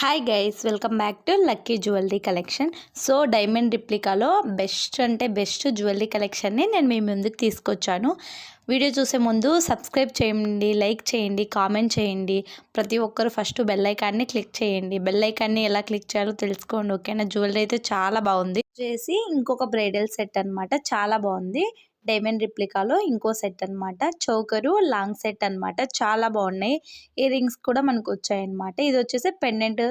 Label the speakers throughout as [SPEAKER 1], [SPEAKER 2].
[SPEAKER 1] Hi guys, welcome back to lucky jewellery collection. So diamond రిప్లికాలో best jewellery కలెక్షన్ని నేను మీ ముందుకు తీసుకొచ్చాను. వీడియో చూసే ముందు సబ్స్క్రైబ్ చేయండి, లైక్ చేయండి, కామెంట్ చేయండి. ప్రతి ఒక్కరు ఫస్ట్ బెల్ ఐకాన్ని క్లిక్ చేయండి. బెల్ ఐకాన్ని ఎలా క్లిక్ చేయాలో తెలుసుకోండి, ఓకేనా. జ్యువెలరీ అయితే చాలా బాగుంది. చేసి ఇంకొక బ్రైడల్ సెట్ అనమాట, చాలా బాగుంది. డైమండ్ రిప్లికాలో ఇంకో సెట్ అనమాట, చోకరు లాంగ్ సెట్ అనమాట, చాలా బాగున్నాయి. ఇయర్ రింగ్స్ కూడా మనకు వచ్చాయన్నమాట. ఇది వచ్చేసి పెండెంట్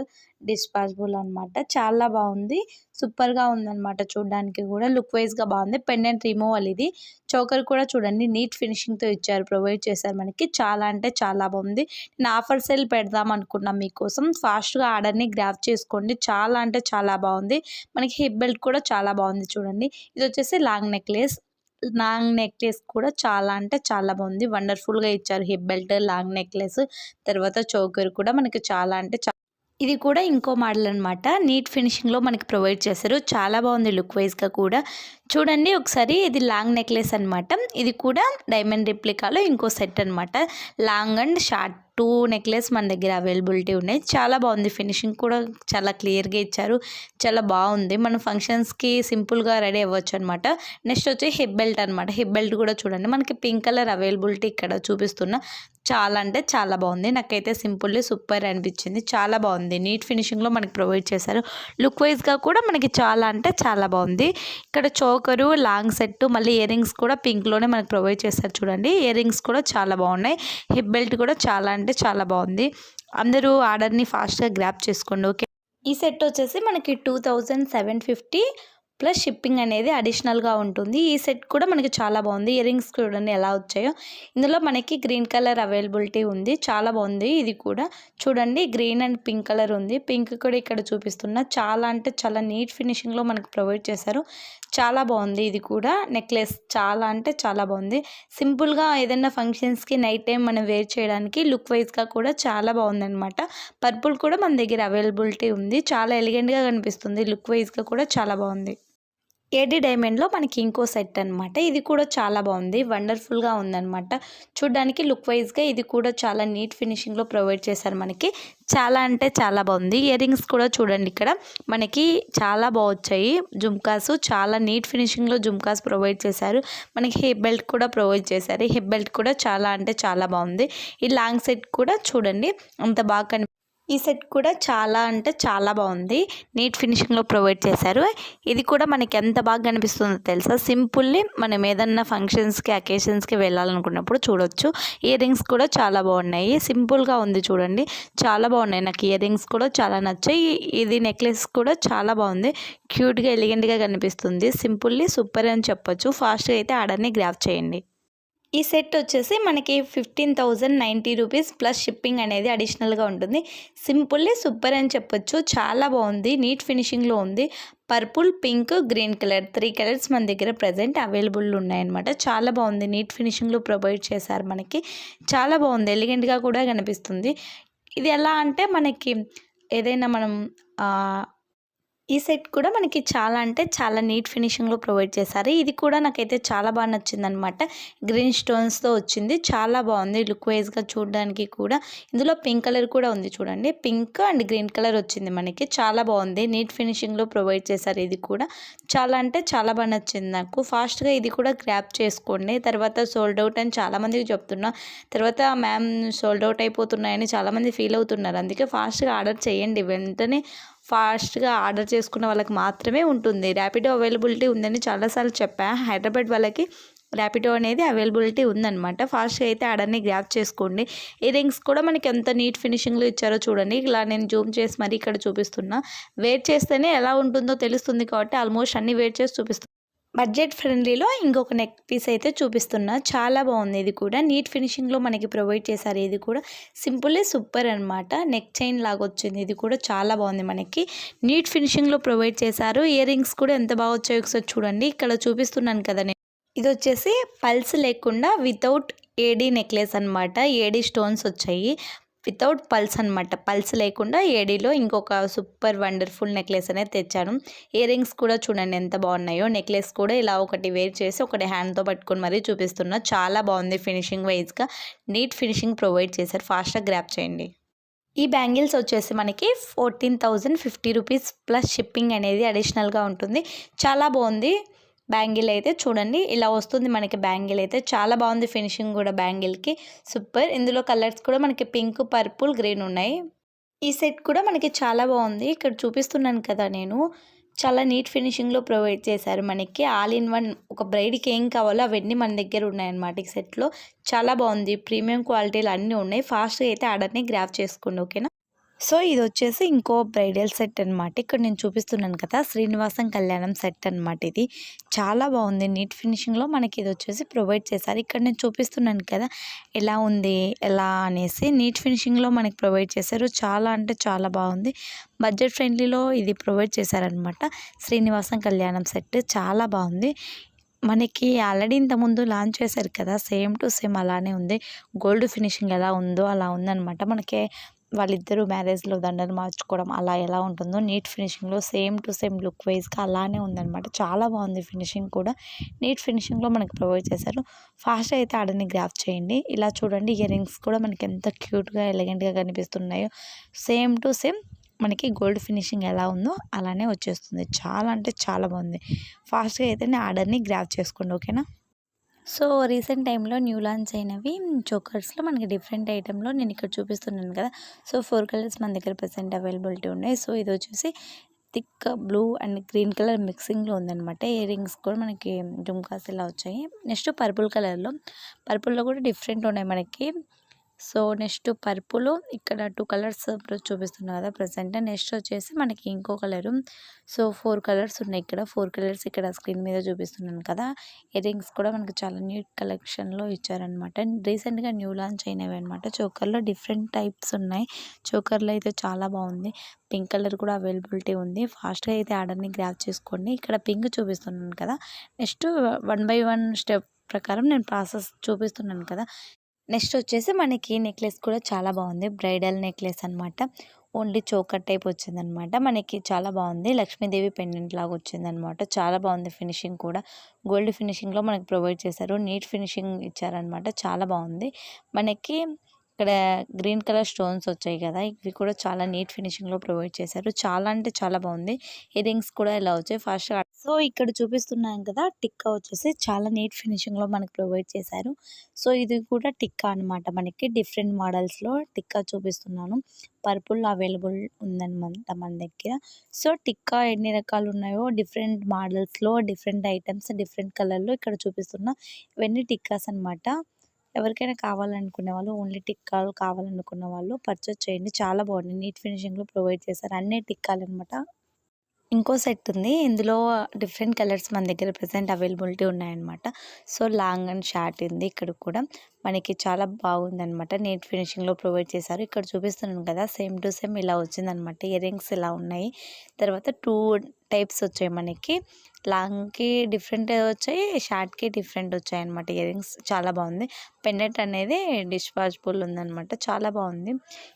[SPEAKER 1] డిస్పాజబుల్ అనమాట, చాలా బాగుంది. సూపర్గా ఉందన్నమాట, చూడడానికి కూడా లుక్ వైజ్గా బాగుంది. పెండెంట్ రిమూవల్ ఇది. చోకర్ కూడా చూడండి, నీట్ ఫినిషింగ్తో ఇచ్చారు, ప్రొవైడ్ చేశారు మనకి. చాలా అంటే చాలా బాగుంది. నేను ఆఫర్ సేల్ పెడదాం అనుకున్నాం మీకోసం. ఫాస్ట్గా ఆర్డర్ని గ్రాప్ చేసుకోండి, చాలా అంటే చాలా బాగుంది. మనకి హిప్ బెల్ట్ కూడా చాలా బాగుంది చూడండి. ఇది వచ్చేసి లాంగ్ నెక్లెస్ కూడా చాలా అంటే చాలా బాగుంది. వండర్ఫుల్గా ఇచ్చారు. హిప్ బెల్ట్, లాంగ్ నెక్లెస్, తర్వాత చోకర్ కూడా మనకి చాలా అంటే ఇది కూడా ఇంకో మోడల్ అనమాట. నీట్ ఫినిషింగ్లో మనకి ప్రొవైడ్ చేశారు, చాలా బాగుంది లుక్ వైజ్గా కూడా. చూడండి ఒకసారి, ఇది లాంగ్ నెక్లెస్ అనమాట. ఇది కూడా డైమండ్ రిప్లికాలో ఇంకో సెట్ అనమాట. లాంగ్ అండ్ షార్ట్ 2 నెక్లెస్ మన దగ్గర అవైలబిలిటీ ఉన్నాయి. చాలా బాగుంది, ఫినిషింగ్ కూడా చాలా క్లియర్గా ఇచ్చారు, చాలా బాగుంది. మనం ఫంక్షన్స్కి సింపుల్గా రెడీ అవ్వచ్చు అనమాట. నెక్స్ట్ వచ్చి హిప్ బెల్ట్ అనమాట. హిప్ బెల్ట్ కూడా చూడండి, మనకి పింక్ కలర్ అవైలబిలిటీ ఇక్కడ చూపిస్తున్నా. చాలా అంటే చాలా బాగుంది. నాకైతే సింపుల్లీ సూపర్ అనిపించింది, చాలా బాగుంది. నీట్ ఫినిషింగ్లో మనకి ప్రొవైడ్ చేశారు. లుక్ వైజ్గా కూడా మనకి చాలా అంటే చాలా బాగుంది. ఇక్కడ చోకరు, లాంగ్ సెట్, మళ్ళీ ఇయర్ రింగ్స్ కూడా పింక్లోనే మనకి ప్రొవైడ్ చేశారు చూడండి. ఇయర్ రింగ్స్ కూడా చాలా బాగున్నాయి. హిప్ బెల్ట్ కూడా చాలా అంటే చాలా బాగుంది. అందరూ ఆర్డర్ని ఫాస్ట్గా గ్రాప్ చేసుకోండి, ఓకే. ఈ సెట్ వచ్చేసి మనకి 2750 ప్లస్ షిప్పింగ్ అనేది అడిషనల్గా ఉంటుంది. ఈ సెట్ కూడా మనకి చాలా బాగుంది. ఇయర్ రింగ్స్ చూడండి ఎలా వచ్చాయో. ఇందులో మనకి గ్రీన్ కలర్ అవైలబిలిటీ ఉంది, చాలా బాగుంది. ఇది కూడా చూడండి, గ్రీన్ అండ్ పింక్ కలర్ ఉంది. పింక్ కూడా ఇక్కడ చూపిస్తున్నా. చాలా అంటే చాలా నీట్ ఫినిషింగ్లో మనకు ప్రొవైడ్ చేశారు, చాలా బాగుంది. ఇది కూడా నెక్లెస్ చాలా అంటే చాలా బాగుంది. సింపుల్గా ఏదైనా ఫంక్షన్స్కి నైట్ టైం మనం వేర్ చేయడానికి లుక్ వైజ్గా కూడా చాలా బాగుంది అనమాట. పర్పుల్ కూడా మన దగ్గర అవైలబిలిటీ ఉంది, చాలా ఎలిగెంట్గా కనిపిస్తుంది. లుక్ వైజ్గా కూడా చాలా బాగుంది. ఏడీ డైమండ్లో మనకి ఇంకో సెట్ అనమాట. ఇది కూడా చాలా బాగుంది, వండర్ఫుల్గా ఉందన్నమాట. చూడ్డానికి లుక్ వైజ్గా ఇది కూడా చాలా నీట్ ఫినిషింగ్లో ప్రొవైడ్ చేశారు మనకి. చాలా అంటే చాలా బాగుంది. ఇయర్ రింగ్స్ కూడా చూడండి, ఇక్కడ మనకి చాలా బాగొచ్చాయి. జుమ్కాస్ చాలా నీట్ ఫినిషింగ్లో జుమ్కాస్ ప్రొవైడ్ చేశారు మనకి. హిప్ బెల్ట్ కూడా ప్రొవైడ్ చేశారు. హిప్ బెల్ట్ కూడా చాలా అంటే చాలా బాగుంది. ఈ లాంగ్ సెట్ కూడా చూడండి అంత బాగా ఈ సెట్ కూడా చాలా అంటే చాలా బాగుంది, నీట్ ఫినిషింగ్లో ప్రొవైడ్ చేశారు. ఇది కూడా మనకి ఎంత బాగా కనిపిస్తుందో తెలుసా. సింపుల్లీ మనం ఏదన్నా ఫంక్షన్స్కి, అకేషన్స్కి వెళ్ళాలనుకున్నప్పుడు చూడొచ్చు. ఇయర్ రింగ్స్ కూడా చాలా బాగున్నాయి, సింపుల్గా ఉంది చూడండి, చాలా బాగున్నాయి. నాకు ఇయర్ రింగ్స్ కూడా చాలా నచ్చాయి. ఇది నెక్లెస్ కూడా చాలా బాగుంది, క్యూట్గా ఎలిగెంట్గా కనిపిస్తుంది. సింపుల్లీ సూపర్ అని చెప్పొచ్చు. ఫాస్ట్గా అయితే ఆర్డర్ని గ్రాప్ చేయండి. ఈ సెట్ వచ్చేసి మనకి 15,090 రూపీస్ ప్లస్ షిప్పింగ్ అనేది అడిషనల్గా ఉంటుంది. సింపుల్లీ సూపర్ అని చెప్పొచ్చు, చాలా బాగుంది. నీట్ ఫినిషింగ్లో ఉంది. Purple, pink, green colour 3 colours మన దగ్గర ప్రజెంట్ అవైలబుల్ ఉన్నాయన్నమాట. చాలా బాగుంది, నీట్ ఫినిషింగ్లో ప్రొవైడ్ చేశారు మనకి. చాలా బాగుంది, ఎలిగెంట్గా కూడా కనిపిస్తుంది. ఇది ఎలా అంటే మనకి ఏదైనా మనం ఈ సెట్ కూడా మనకి చాలా అంటే చాలా నీట్ ఫినిషింగ్లో ప్రొవైడ్ చేశారు. ఇది కూడా నాకైతే చాలా బాగా నచ్చిందనమాట. గ్రీన్ స్టోన్స్తో వచ్చింది, చాలా బాగుంది లుక్ వైజ్గా చూడడానికి కూడా. ఇందులో పింక్ కలర్ కూడా ఉంది చూడండి, పింక్ అండ్ గ్రీన్ కలర్ వచ్చింది మనకి. చాలా బాగుంది, నీట్ ఫినిషింగ్లో ప్రొవైడ్ చేశారు. ఇది కూడా చాలా అంటే చాలా బాగా నచ్చింది నాకు. ఫాస్ట్గా ఇది కూడా గ్రాప్ చేసుకోండి. తర్వాత సోల్డ్ అవుట్ అని చాలామందికి చెప్తున్నా, తర్వాత మ్యామ్ సోల్డ్ అవుట్ అయిపోతున్నాయని చాలామంది ఫీల్ అవుతున్నారు. అందుకే ఫాస్ట్గా ఆర్డర్ చేయండి. వెంటనే ఫాస్ట్గా ఆర్డర్ చేసుకున్న వాళ్ళకి మాత్రమే ఉంటుంది. ర్యాపిడో అవైలబిలిటీ ఉందని చాలాసార్లు చెప్పా. హైదరాబాద్ వాళ్ళకి ర్యాపిడో అనేది అవైలబిలిటీ ఉందన్నమాట. ఫాస్ట్గా అయితే ఆర్డర్ని గ్రాప్ చేసుకోండి. ఇయర్ రింగ్స్ కూడా మనకి ఎంత నీట్ ఫినిషింగ్లో ఇచ్చారో చూడండి. ఇలా నేను జూమ్ చేసి మరి ఇక్కడ చూపిస్తున్నా. వేర్ చేస్తేనే ఎలా ఉంటుందో తెలుస్తుంది కాబట్టి ఆల్మోస్ట్ అన్ని వేర్ చేసి చూపిస్తున్నా. బడ్జెట్ ఫ్రెండ్లీలో ఇంకొక నెక్ పీస్ అయితే చూపిస్తున్నా, చాలా బాగుంది. ఇది కూడా నీట్ ఫినిషింగ్లో మనకి ప్రొవైడ్ చేశారు. ఇది కూడా సింపుల్లీ సూపర్ అనమాట. నెక్ చైన్ లాగా వచ్చింది. ఇది కూడా చాలా బాగుంది, మనకి నీట్ ఫినిషింగ్లో ప్రొవైడ్ చేశారు. ఇయర్ రింగ్స్ కూడా ఎంత బాగా వచ్చాయో ఒకసారి చూడండి. ఇక్కడ చూపిస్తున్నాను కదా నేను. ఇది వచ్చేసి పల్స్ లేకుండా వితౌట్ ఏడీ నెక్లెస్ అనమాట. ఏడీ స్టోన్స్ వచ్చాయి, వితౌట్ పల్స్ అనమాట. పల్స్ లేకుండా ఏడీలో ఇంకొక సూపర్ వండర్ఫుల్ నెక్లెస్ అనేది తెచ్చాను. ఇయర్ రింగ్స్ కూడా చూడండి ఎంత బాగున్నాయో. నెక్లెస్ కూడా ఇలా ఒకటి వేర్ చేసి ఒకటి హ్యాండ్తో పట్టుకొని మరీ చూపిస్తున్నా. చాలా బాగుంది, ఫినిషింగ్ వైజ్గా నీట్ ఫినిషింగ్ ప్రొవైడ్ చేశారు. ఫాస్ట్గా గ్రాప్ చేయండి. ఈ బ్యాంగిల్స్ వచ్చేసి మనకి 14,050 రూపీస్ ప్లస్ షిప్పింగ్ అనేది అడిషనల్గా ఉంటుంది. చాలా బాగుంది బ్యాంగిల్ అయితే. చూడండి ఇలా వస్తుంది మనకి బ్యాంగిల్ అయితే. చాలా బాగుంది ఫినిషింగ్ కూడా బ్యాంగిల్కి సూపర్. ఇందులో కలర్స్ కూడా మనకి పింక్, పర్పుల్, గ్రీన్ ఉన్నాయి. ఈ సెట్ కూడా మనకి చాలా బాగుంది. ఇక్కడ చూపిస్తున్నాను కదా నేను, చాలా నీట్ ఫినిషింగ్లో ప్రొవైడ్ చేశారు మనకి. ఆల్ ఇన్ వన్ ఒక బ్రైడ్కి ఏం కావాలో అవన్నీ మన దగ్గర ఉన్నాయన్నమాట ఈ సెట్లో. చాలా బాగుంది. ప్రీమియం క్వాలిటీలు అన్నీ ఉన్నాయి. ఫాస్ట్గా అయితే ఆర్డర్ని గ్రాబ్ చేసుకోండి, ఓకేనా. సో ఇది వచ్చేసి ఇంకో బ్రైడల్ సెట్ అనమాట. ఇక్కడ నేను చూపిస్తున్నాను కదా, శ్రీనివాసం కళ్యాణం సెట్ అనమాట. ఇది చాలా బాగుంది. నీట్ ఫినిషింగ్లో మనకి ఇది వచ్చేసి ప్రొవైడ్ చేశారు. ఇక్కడ నేను చూపిస్తున్నాను కదా ఎలా ఉంది ఎలా అనేసి, నీట్ ఫినిషింగ్లో మనకి ప్రొవైడ్ చేశారు. చాలా అంటే చాలా బాగుంది. బడ్జెట్ ఫ్రెండ్లీలో ఇది ప్రొవైడ్ చేశారనమాట. శ్రీనివాసం కళ్యాణం సెట్ చాలా బాగుంది. మనకి ఆల్రెడీ ఇంతకుముందు లాంచ్ చేశారు కదా, సేమ్ టు సేమ్ అలానే ఉంది. గోల్డ్ ఫినిషింగ్ ఎలా ఉందో అలా ఉందన్నమాట. మనకి వాళ్ళిద్దరూ మ్యారేజ్లో దండలు మార్చుకోవడం అలా ఎలా ఉంటుందో నీట్ ఫినిషింగ్లో సేమ్ టు సేమ్ లుక్ వైజ్గా అలానే ఉందన్నమాట. చాలా బాగుంది ఫినిషింగ్ కూడా. నీట్ ఫినిషింగ్లో మనకి ప్రొవైడ్ చేశారు. ఫాస్ట్ అయితే ఆర్డర్ని గ్రాబ్ చేయండి. ఇలా చూడండి, ఇయర్ రింగ్స్ కూడా మనకి ఎంత క్యూట్గా ఎలిగెంట్గా కనిపిస్తున్నాయో. సేమ్ టు సేమ్ మనకి గోల్డ్ ఫినిషింగ్ ఎలా ఉందో అలానే వచ్చేస్తుంది. చాలా అంటే చాలా బాగుంది. ఫాస్ట్గా అయితే ఆర్డర్ని గ్రాబ్ చేసుకోండి, ఓకేనా. సో రీసెంట్ టైంలో న్యూ లాంచ్ అయినవి చోకర్స్లో మనకి డిఫరెంట్ ఐటెంలో నేను ఇక్కడ చూపిస్తున్నాను కదా. సో 4 కలర్స్ మన దగ్గర ప్రెసెంట్ అవైలబిలిటీ ఉన్నాయి. సో ఇది వచ్చేసి thick blue and green colour మిక్సింగ్లో ఉందన్నమాట. ఇయర్ రింగ్స్ కూడా మనకి జుమ్కాస్ ఇలా వచ్చాయి. నెక్స్ట్ పర్పుల్ కలర్లో, పర్పుల్లో కూడా డిఫరెంట్ ఉన్నాయి మనకి. సో నెక్స్ట్ పర్పుల్ ఇక్కడ 2 కలర్స్ చూపిస్తున్నా కదా ప్రజెంట్. నెక్స్ట్ వచ్చేసి మనకి ఇంకో కలరు. సో 4 కలర్స్ ఉన్నాయి ఇక్కడ. 4 కలర్స్ ఇక్కడ స్క్రీన్ మీద చూపిస్తున్నాను కదా. ఇయర్ రింగ్స్ కూడా మనకి చాలా నీట్ కలెక్షన్లో ఇచ్చారనమాట. రీసెంట్గా న్యూ లాంచ్ అయినవి అనమాట. చోకర్లో డిఫరెంట్ టైప్స్ ఉన్నాయి. చోకర్లో అయితే చాలా బాగుంది. పింక్ కలర్ కూడా అవైలబిలిటీ ఉంది. ఫాస్ట్గా అయితే ఆర్డర్ని గ్రాబ్ చేసుకోండి. ఇక్కడ పింక్ చూపిస్తున్నాను కదా. నెక్స్ట్ 1 బై 1 స్టెప్ ప్రకారం నేను ప్రాసెస్ చూపిస్తున్నాను కదా. నెక్స్ట్ వచ్చేసి మనకి నెక్లెస్ కూడా చాలా బాగుంది. బ్రైడల్ నెక్లెస్ అనమాట. ఓన్లీ చోకర్ టైప్ వచ్చిందనమాట. మనకి చాలా బాగుంది. లక్ష్మీదేవి పెండెంట్ లాగా వచ్చిందనమాట. చాలా బాగుంది ఫినిషింగ్ కూడా. గోల్డ్ ఫినిషింగ్లో మనకి ప్రొవైడ్ చేశారు. నీట్ ఫినిషింగ్ ఇచ్చారనమాట. చాలా బాగుంది. మనకి ఇక్కడ గ్రీన్ కలర్ స్టోన్స్ వచ్చాయి కదా, ఇవి కూడా చాలా నీట్ ఫినిషింగ్లో ప్రొవైడ్ చేశారు. చాలా అంటే చాలా బాగుంది. ఇయర్ రింగ్స్ కూడా ఇలా వచ్చాయి ఫాస్ట్గా. సో ఇక్కడ చూపిస్తున్నాం కదా, టిక్కా వచ్చేసి చాలా నీట్ ఫినిషింగ్లో మనకి ప్రొవైడ్ చేశారు. సో ఇది కూడా టిక్కా అనమాట. మనకి డిఫరెంట్ మోడల్స్లో టిక్కా చూపిస్తున్నాను. పర్పుల్ అవైలబుల్ ఉందన్నమాట మన దగ్గర. సో టిక్కా ఎన్ని రకాలు ఉన్నాయో డిఫరెంట్ మోడల్స్లో డిఫరెంట్ ఐటమ్స్ డిఫరెంట్ కలర్లో ఇక్కడ చూపిస్తున్నా. ఇవన్నీ టిక్కాస్ అనమాట. ఎవరికైనా కావాలనుకునే వాళ్ళు, ఓన్లీ టిక్కాలు కావాలనుకున్న వాళ్ళు పర్చేస్ చేయండి. చాలా బాగుంది. నీట్ ఫినిషింగ్లో ప్రొవైడ్ చేశారు. అన్నీ టిక్కాలు అనమాట. ఇంకో సెట్ ఉంది. ఇందులో డిఫరెంట్ కలర్స్ మన దగ్గర ప్రెసెంట్ అవైలబిలిటీ ఉన్నాయన్నమాట. సో లాంగ్ అండ్ షార్ట్ ఉంది. ఇక్కడ కూడా మనకి చాలా బాగుందన్నమాట. నీట్ ఫినిషింగ్లో ప్రొవైడ్ చేశారు. ఇక్కడ చూపిస్తున్నాను కదా, సేమ్ టు సేమ్ ఇలా వచ్చిందనమాట. ఇయర్ రింగ్స్ ఇలా ఉన్నాయి. తర్వాత 2 టైప్స్ వచ్చాయి మనకి. లాంగ్కి డిఫరెంట్ వచ్చాయి, షార్ట్కి డిఫరెంట్ వచ్చాయి అనమాట. ఇయర్ రింగ్స్ చాలా బాగుంది. పెండెంట్ అనేది డిష్ వాషబుల్ ఉందన్నమాట. చాలా బాగుంది.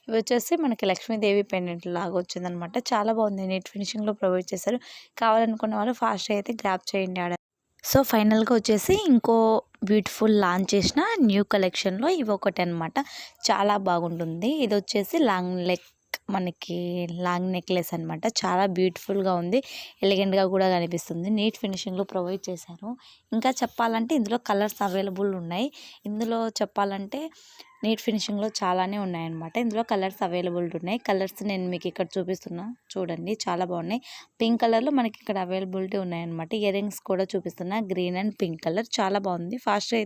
[SPEAKER 1] ఇవి వచ్చేసి మనకి లక్ష్మీదేవి పెండెంట్ లాగా వచ్చిందనమాట. చాలా బాగుంది. నీట్ ఫినిషింగ్లో ప్రొవైడ్ చేశారు. కావాలనుకున్న వాళ్ళు ఫాస్ట్గా అయితే గ్రాబ్ చేయండి ఆర్డర్. సో ఫైనల్గా వచ్చేసి ఇంకో బ్యూటిఫుల్ లాంచ్ చేసిన న్యూ కలెక్షన్లో ఇవి ఒకటి అనమాట. చాలా బాగుంటుంది. ఇది వచ్చేసి మనకి లాంగ్ నెక్లెస్ అనమాట. చాలా బ్యూటిఫుల్గా ఉంది. ఎలిగెంట్గా కూడా కనిపిస్తుంది. నీట్ ఫినిషింగ్లో ప్రొవైడ్ చేశారు. ఇంకా చెప్పాలంటే ఇందులో కలర్స్ అవైలబుల్ ఉన్నాయి. ఇందులో చెప్పాలంటే నీట్ ఫినిషింగ్లో చాలానే ఉన్నాయన్నమాట. ఇందులో కలర్స్ అవైలబుల్ ఉన్నాయి. కలర్స్ నేను మీకు ఇక్కడ చూపిస్తున్నా చూడండి. చాలా బాగున్నాయి. పింక్ కలర్లో మనకి ఇక్కడ అవైలబిలిటీ ఉన్నాయన్నమాట. ఇయర్ రింగ్స్ కూడా చూపిస్తున్నా. గ్రీన్ అండ్ పింక్ కలర్ చాలా బాగుంది. ఫాస్ట్గా